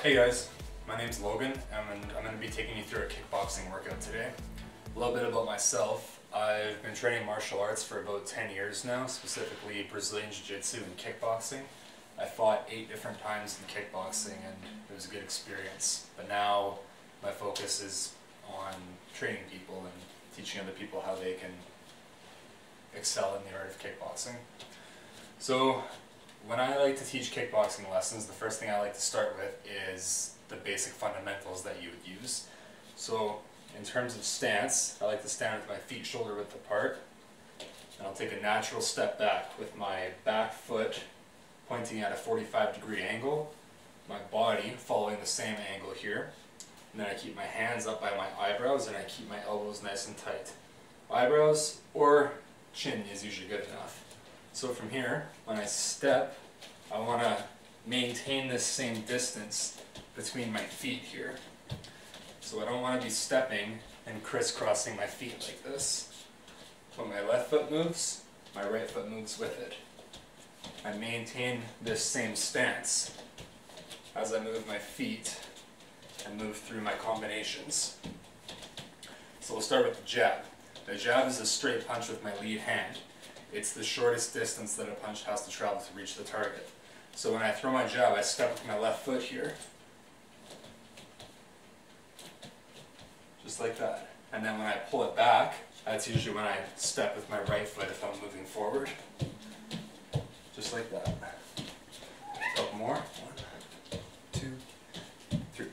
Hey guys, my name's Logan and I'm going to be taking you through a kickboxing workout today. A little bit about myself. I've been training martial arts for about 10 years now, specifically Brazilian Jiu-Jitsu and kickboxing. I fought 8 different times in kickboxing and it was a good experience. But now my focus is on training people and teaching other people how they can excel in the art of kickboxing. So when I like to teach kickboxing lessons, the first thing I like to start with is the basic fundamentals that you would use. So in terms of stance, I like to stand with my feet shoulder width apart, and I'll take a natural step back with my back foot pointing at a 45-degree angle, my body following the same angle here, and then I keep my hands up by my eyebrows and I keep my elbows nice and tight. Eyebrows or chin is usually good enough. So from here, when I step, I want to maintain this same distance between my feet here. So I don't want to be stepping and crisscrossing my feet like this. When my left foot moves, my right foot moves with it. I maintain this same stance as I move my feet and move through my combinations. So we'll start with the jab. The jab is a straight punch with my lead hand. It's the shortest distance that a punch has to travel to reach the target. So when I throw my jab, I step with my left foot here. Just like that. And then when I pull it back, that's usually when I step with my right foot if I'm moving forward. Just like that. A couple more. 1, 2, 3.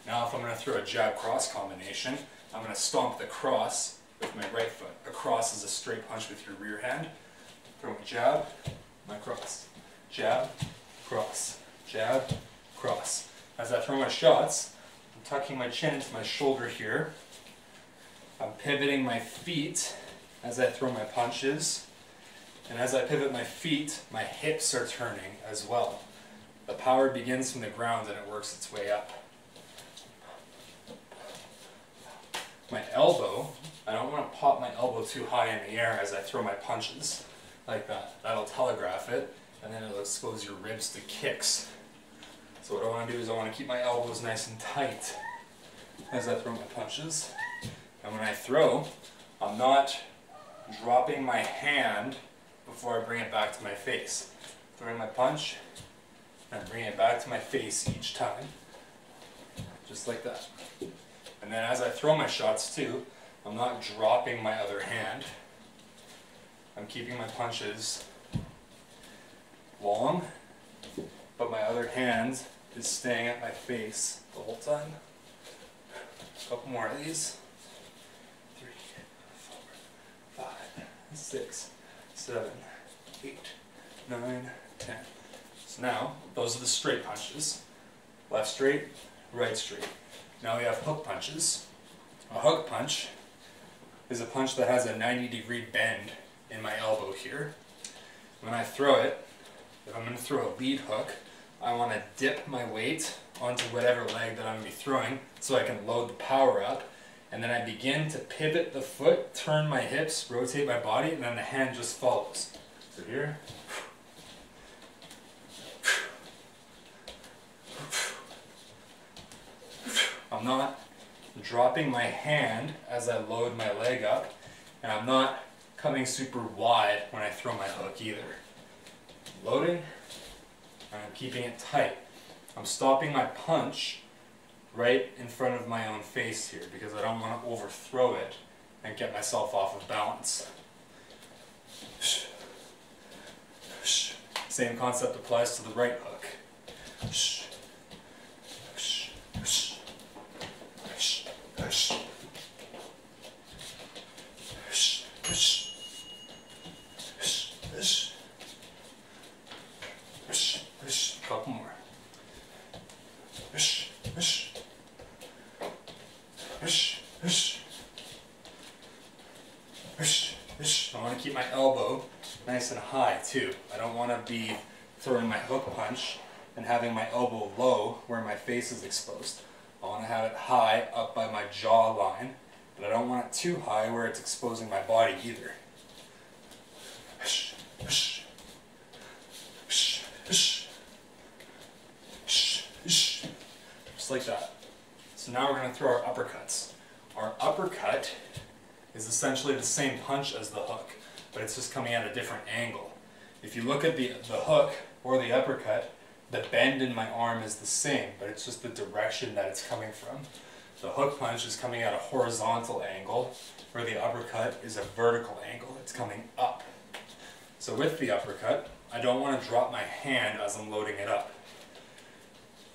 Now if I'm going to throw a jab cross combination, I'm going to stomp the cross with my right foot. A cross is a straight punch with your rear hand. Throw my jab, my cross. Jab, cross. Jab, cross. As I throw my shots, I'm tucking my chin into my shoulder here. I'm pivoting my feet as I throw my punches. And as I pivot my feet, my hips are turning as well. The power begins from the ground and it works its way up. My elbow, I don't want to pop my elbow too high in the air as I throw my punches, like that. That'll telegraph it, and then it'll expose your ribs to kicks. So what I want to do is I want to keep my elbows nice and tight as I throw my punches. And when I throw, I'm not dropping my hand before I bring it back to my face. Throwing my punch, and bring it back to my face each time, just like that. And then as I throw my shots too, I'm not dropping my other hand. I'm keeping my punches long, but my other hand is staying at my face the whole time. A couple more of these. 3, 4, 5, 6, 7, 8, 9, 10. So now, those are the straight punches. Left straight, right straight. Now we have hook punches. A hook punch is a punch that has a 90-degree bend in my elbow here. When I throw it, if I'm going to throw a lead hook, I want to dip my weight onto whatever leg that I'm going to be throwing so I can load the power up, and then I begin to pivot the foot, turn my hips, rotate my body, and then the hand just follows. So here. I'm not dropping my hand as I load my leg up, and I'm not coming super wide when I throw my hook either. I'm loading, and I'm keeping it tight. I'm stopping my punch right in front of my own face here because I don't want to overthrow it and get myself off of balance. Same concept applies to the right hook. Couple more. I want to keep my elbow nice and high too. I don't want to be throwing my hook punch and having my elbow low where my face is exposed. I want to have it high up by my jaw line, but I don't want it too high where it's exposing my body either. So now we're going to throw our uppercuts. Our uppercut is essentially the same punch as the hook, but it's just coming at a different angle. If you look at the hook or the uppercut, the bend in my arm is the same, but it's just the direction that it's coming from. The hook punch is coming at a horizontal angle, where the uppercut is a vertical angle. It's coming up. So with the uppercut, I don't want to drop my hand as I'm loading it up.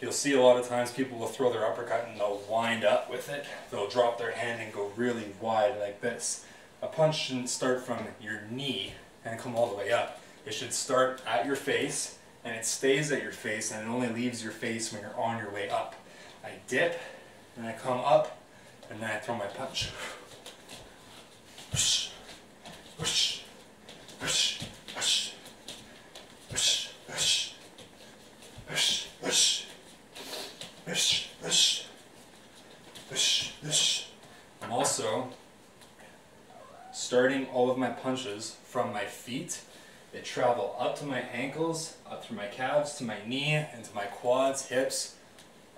You'll see a lot of times people will throw their uppercut and they'll wind up with it. They'll drop their hand and go really wide like this. A punch shouldn't start from your knee and come all the way up. It should start at your face, and it stays at your face, and it only leaves your face when you're on your way up. I dip, and I come up, and then I throw my punch. Whoosh, whoosh, whoosh, whoosh, whoosh, whoosh, whoosh, whoosh, whoosh, whoosh, whoosh, whoosh. I'm also starting all of my punches from my feet. They travel up to my ankles, up through my calves, to my knee, into my quads, hips,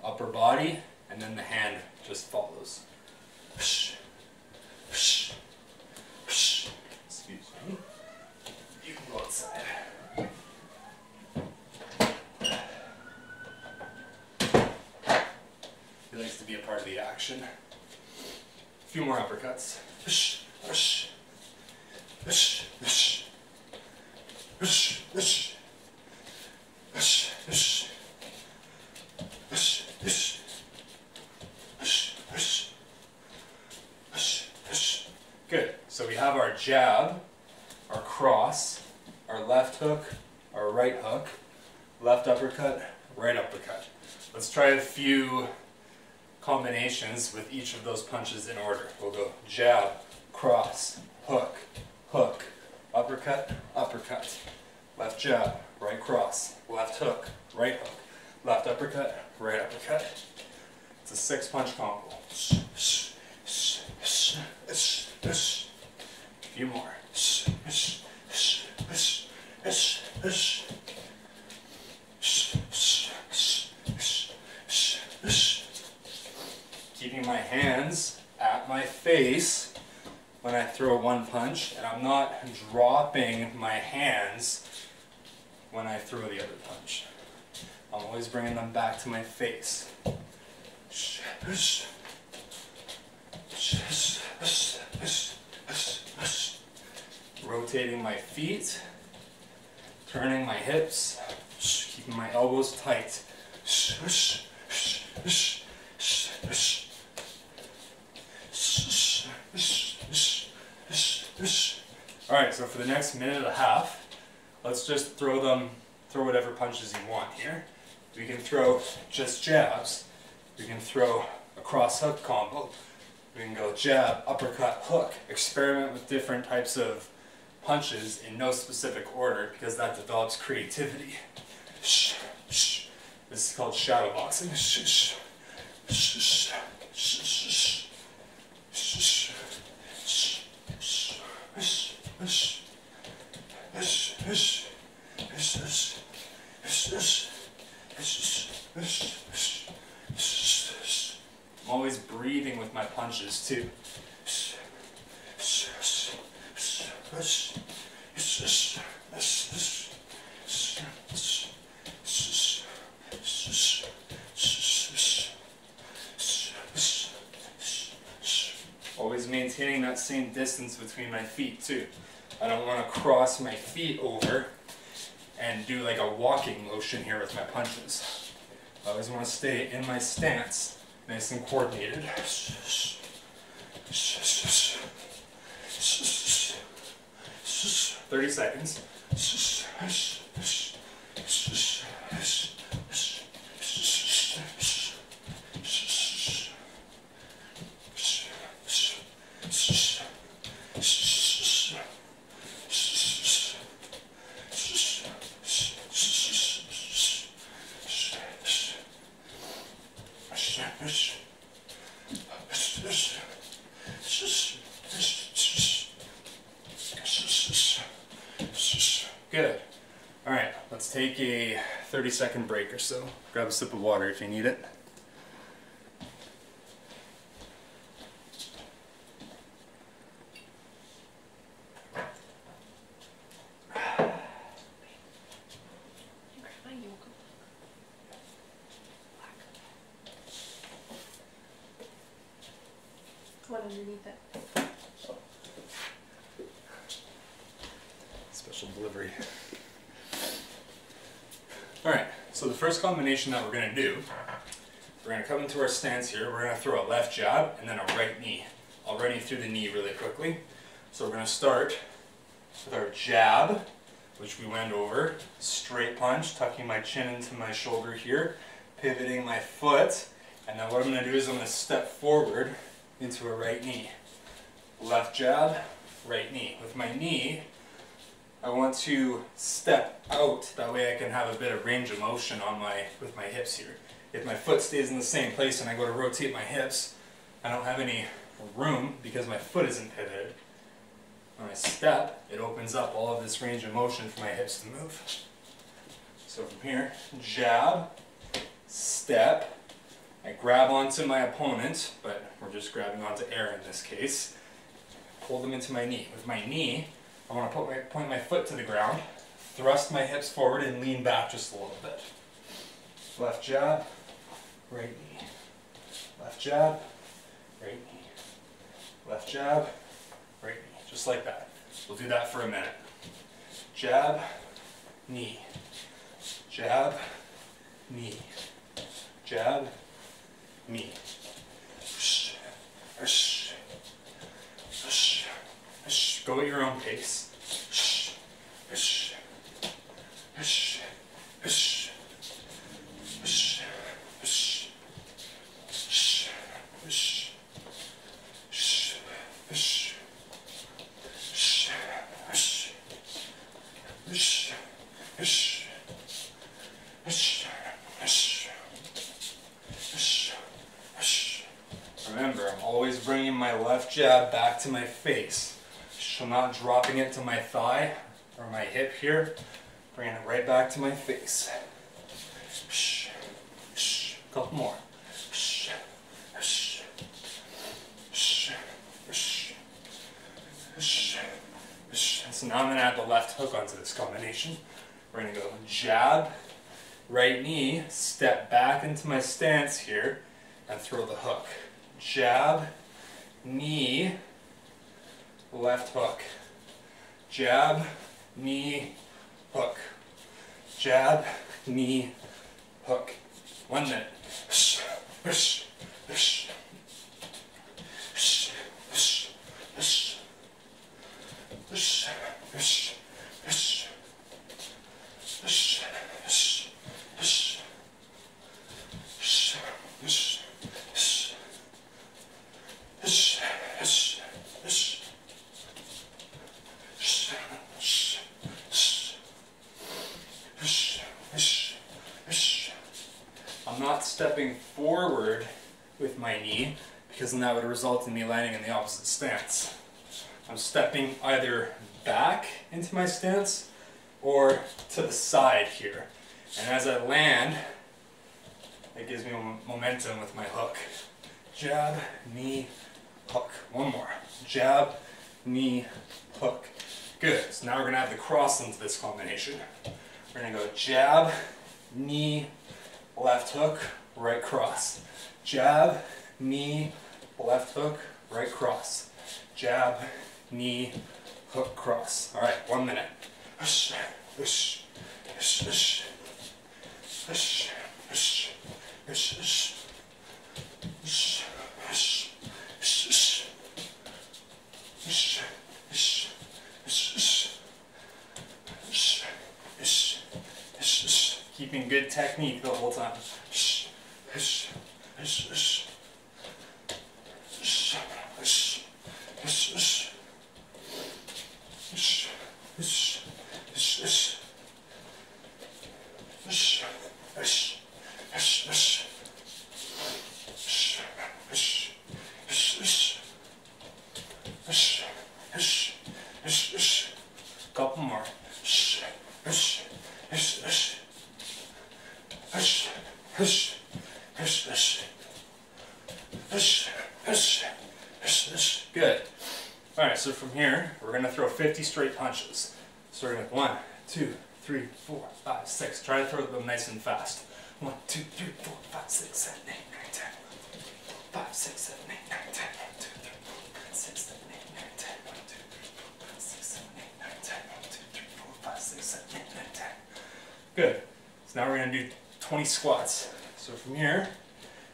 upper body, and then the hand just follows. Excuse me. You can go outside. He likes to be a part of the action. A few more uppercuts. Good. So we have our jab, our cross, our left hook, our right hook, left uppercut, right uppercut. Let's try a few combinations with each of those punches in order. We'll go jab, cross, hook, hook, uppercut, uppercut, left jab, right cross, left hook, right hook, left uppercut, right uppercut. It's a 6-punch combo. A few more. Keeping my hands at my face when I throw one punch, and I'm not dropping my hands when I throw the other punch. I'm always bringing them back to my face. Rotating my feet, turning my hips, keeping my elbows tight. Alright, so for the next minute and a half, let's just throw whatever punches you want here. We can throw just jabs. We can throw a cross hook combo. We can go jab, uppercut, hook. Experiment with different types of punches in no specific order, because that develops creativity. This is called shadow boxing. I'm always breathing with my punches too. Always maintaining that same distance between my feet too. I don't want to cross my feet over and do like a walking motion here with my punches. I always want to stay in my stance, nice and coordinated. 30 seconds. Good. Alright, let's take a 30-second break or so. Grab a sip of water if you need it. underneath it. Special delivery. Alright, so the first combination that we're going to do, we're going to come into our stance here, we're going to throw a left jab and then a right knee. I'll run you through the knee really quickly. So we're going to start with our jab, which we went over, straight punch, tucking my chin into my shoulder here, pivoting my foot, and then what I'm going to do is I'm going to step forward into a right knee. Left jab, right knee. With my knee, I want to step out, that way I can have a bit of range of motion on with my hips here. If my foot stays in the same place and I go to rotate my hips, I don't have any room because my foot isn't pivoted. When I step, it opens up all of this range of motion for my hips to move. So from here, jab, step, I grab onto my opponent, but we're just grabbing onto air in this case, pull them into my knee. With my knee, I want to point my foot to the ground, thrust my hips forward and lean back just a little bit. Left jab, right knee. Left jab, right knee. Left jab, right knee. Just like that. We'll do that for a minute. Jab, knee. Jab, knee. Jab, knee. Go at your own pace. Remember, I'm always bringing my left jab back to my face. So I'm not dropping it to my thigh or my hip here. Bringing it right back to my face. Couple more. So now I'm going to add the left hook onto this combination. We're going to go jab, right knee, step back into my stance here, and throw the hook. Jab, knee, left hook. Jab, knee, hook. Jab, knee, hook. 1 minute. I'm not stepping forward with my knee because then that would result in me landing in the opposite stance. I'm stepping either back into my stance or to the side here. And as I land, it gives me momentum with my hook. Jab, knee, hook. 1 more. Jab, knee, hook. Good. So now we're going to add the cross into this combination. We're going to go jab, knee, left hook, right cross. Jab, knee, left hook, right cross. Jab, knee, hook, cross. All right, 1 minute. Keeping good technique the whole time. Couple more. Good. Alright, so from here, we're going to throw 50 straight punches. Starting with 1, 2, 3, 4, 5, 6. Try to throw them nice and fast. 1, 2, 3, 4, 5, 6, 7, 8, 9, 10. 5, 6, 7, 8, 9, 10. 1, 2, 3, 4, 7, 8, 9, 10. Good. So now we're going to do 20 squats. So from here,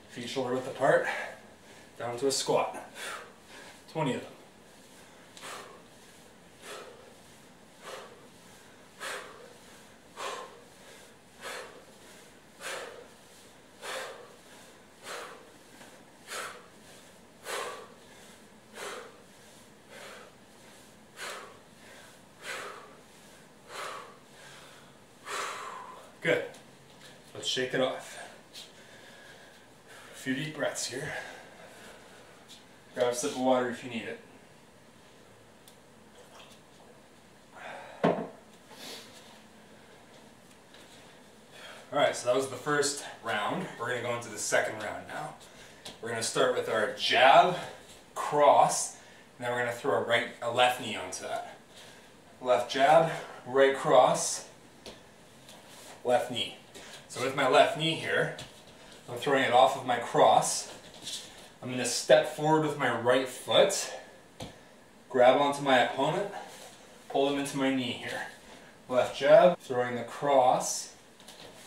feet shoulder width apart, down to a squat. 20 of them. Good. Let's shake it off. A few deep breaths here. Grab a sip of water if you need it. Alright, so that was the first round. We're going to go into the second round now. We're going to start with our jab, cross, and then we're going to throw a left knee onto that. Left jab, right cross, left knee. So with my left knee here, I'm throwing it off of my cross. I'm going to step forward with my right foot, grab onto my opponent, pull them into my knee here. Left jab, throwing the cross,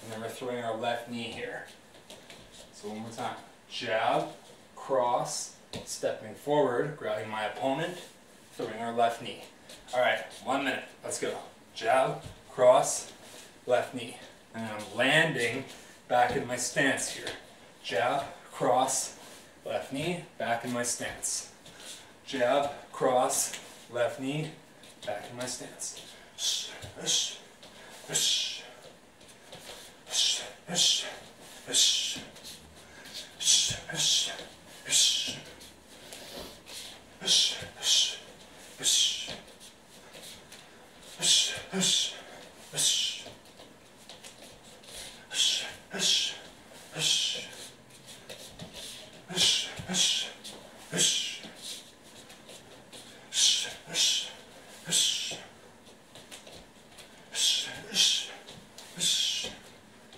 and then we're throwing our left knee here. So one more time. Jab, cross, stepping forward, grabbing my opponent, throwing our left knee. Alright, 1 minute. Let's go. Jab, cross, left knee. And I'm landing back in my stance here. Jab, cross, left knee, back in my stance. Jab, cross, left knee, back in my stance.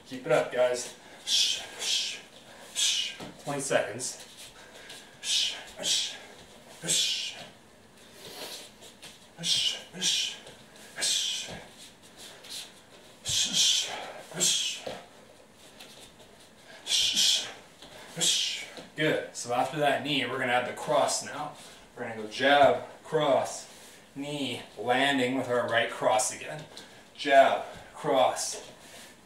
Keep it up, guys. 20 seconds. Good. So after that knee, we're going to add the cross now. We're going to go jab, cross, knee, landing with our right cross again. Jab, cross,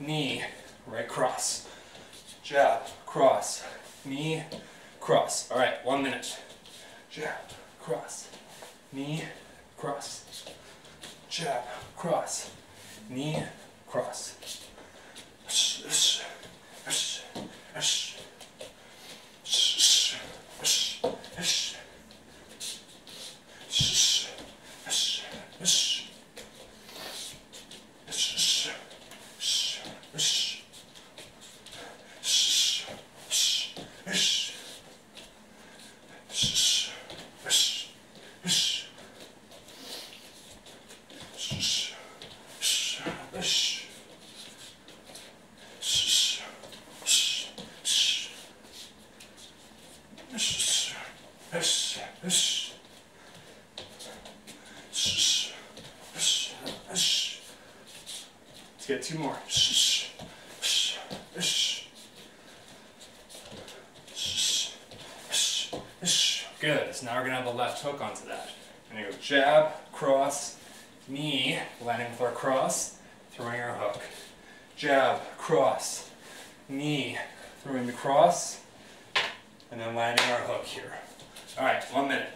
knee, right cross. Jab, cross, knee, cross. All right, 1 minute. Jab, cross, knee, cross. Jab, cross, knee, cross. Let's get 2 more. Good. So now we're going to have the left hook onto that. We're going to go jab, cross, knee, landing with our cross, throwing our hook. Jab, cross, knee, throwing the cross, and then landing our hook here. Alright, 1 minute.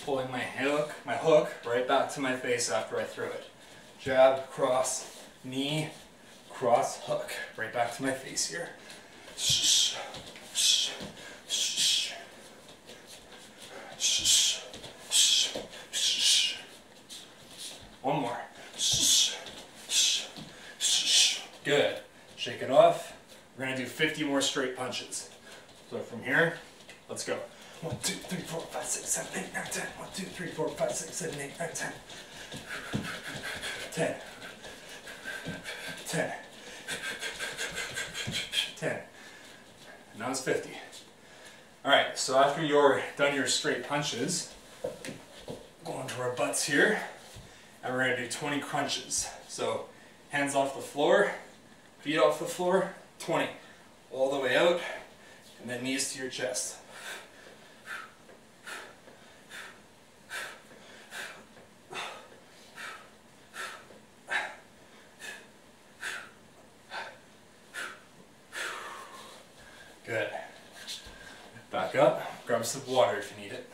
Pulling my hook right back to my face after I throw it. Jab, cross, knee, cross, hook. Right back to my face here. 50 more straight punches. So from here, let's go. 1, 2, 3, 4, 5, 6, 7, 8, 9, 10. 1, 2, 3, 4, 5, 6, 7, 8, 9, 10. 10. 10. 10. And now it's 50. Alright, so after you're done your straight punches, go into our butts here, and we're going to do 20 crunches. So hands off the floor, feet off the floor, 20. All the way out, and then knees to your chest. Good. Back up, grab some water if you need it.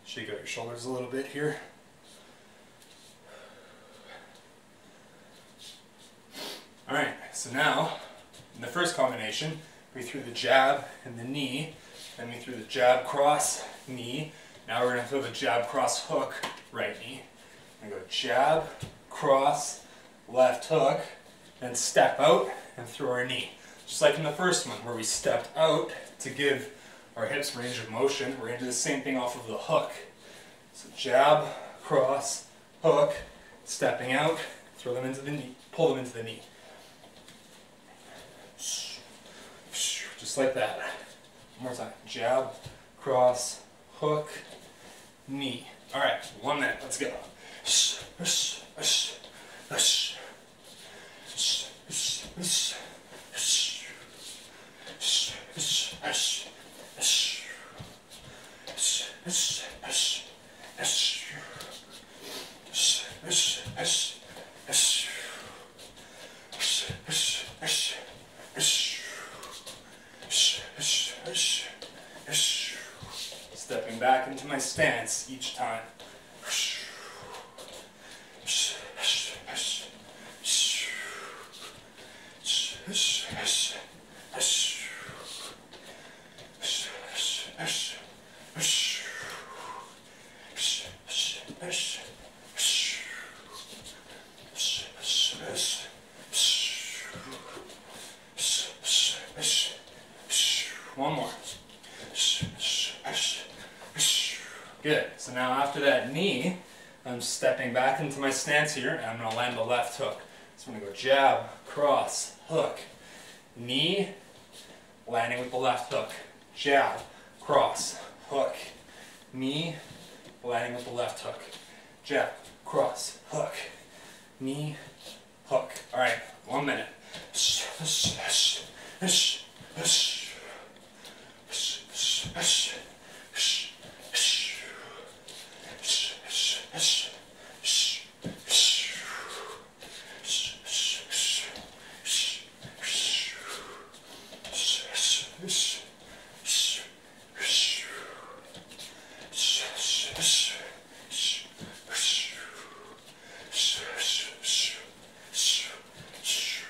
Shake out your shoulders a little bit here. Alright, so now, in the first combination, we threw the jab and the knee, then we threw the jab, cross, knee. Now we're going to throw the jab, cross, hook, right knee. We're going to go jab, cross, left hook, then step out and throw our knee. Just like in the first one, where we stepped out to give our hips range of motion, we're going to do the same thing off of the hook. So jab, cross, hook, stepping out, throw them into the knee, pull them into the knee. Just like that. One more time. Jab, cross, hook, knee. Alright, 1 minute. Let's go. Stepping back into my stance each time. One more. Good. So now after that knee, I'm stepping back into my stance here, and I'm going to land the left hook. So I'm going to go jab, cross, hook, knee, landing with the left hook. Jab, cross, hook, knee, landing with the left hook. Jab, cross, hook, knee, hook. Alright, 1 minute.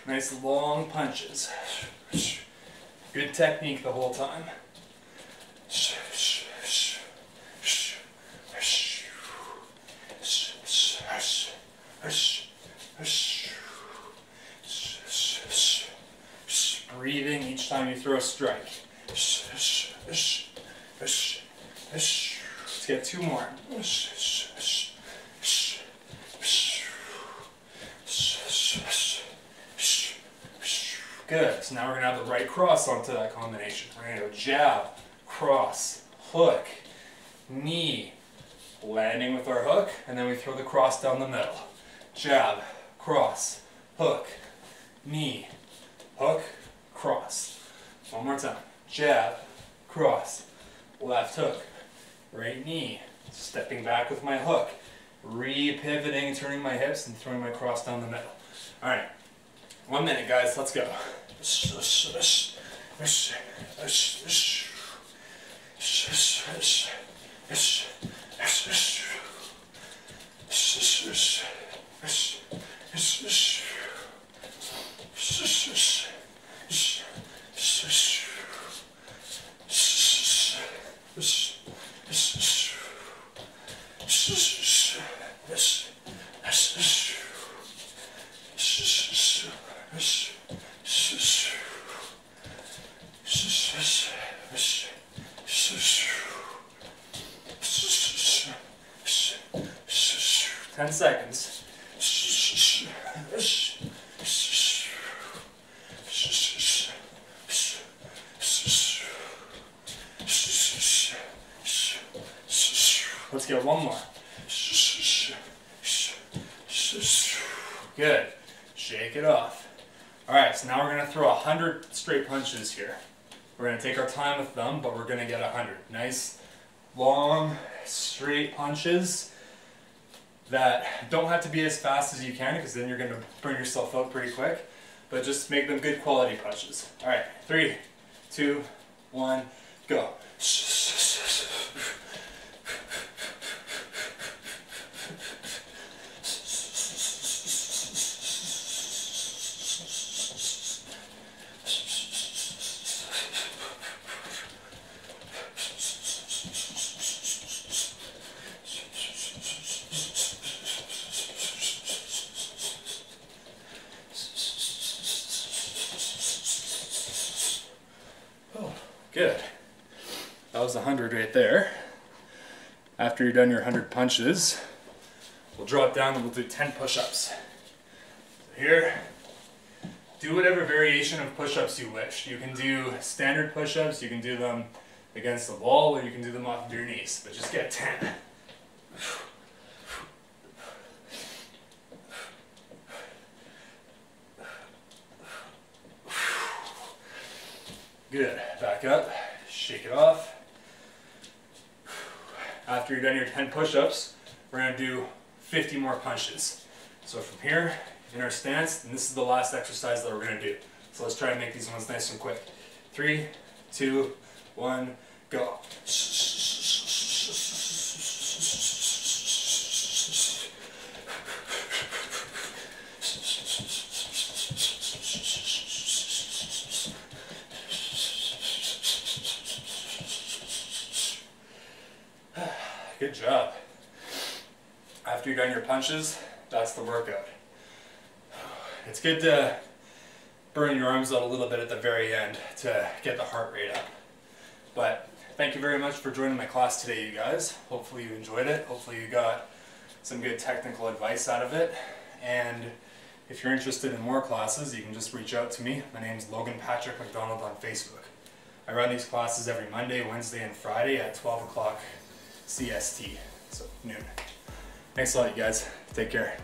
Nice long punches. Good technique the whole time. Breathing each time you throw a strike. Let's get 2 more. Good. So now we're going to have the right cross onto that combination. We're going to go jab, cross, hook, knee, landing with our hook, and then we throw the cross down the middle. Jab, cross, hook, knee, hook, cross. One more time. Jab, cross, left hook, right knee, stepping back with my hook, re-pivoting, turning my hips, and throwing my cross down the middle. Alright, 1 minute guys, let's go. Ten seconds. Let's get one more. Good. Shake it off. Alright, so now we're going to throw 100 straight punches here. We're going to take our time with them, but we're going to get 100. Nice, long, straight punches that don't have to be as fast as you can, because then you're going to burn yourself out pretty quick. But just make them good quality punches. Alright, 3, 2, 1, go. Good. That was 100 right there. After you're done your 100 punches, we'll drop down and we'll do 10 push-ups. So here, do whatever variation of push-ups you wish. You can do standard push-ups, you can do them against the wall, or you can do them off of your knees, but just get 10. Good. Back up, shake it off. After you're done your 10 push-ups, we're going to do 50 more punches. So from here, in our stance, and this is the last exercise that we're going to do. So let's try and make these ones nice and quick. 3, 2, 1, go. Good job. After you're done your punches, that's the workout. It's good to burn your arms out a little bit at the very end to get the heart rate up. But thank you very much for joining my class today, you guys. Hopefully you enjoyed it. Hopefully you got some good technical advice out of it. And if you're interested in more classes, you can just reach out to me. My name is Logan Patrick MacDonald on Facebook. I run these classes every Monday, Wednesday, and Friday at 12 o'clock CST, so noon. Thanks a lot, you guys. Take care.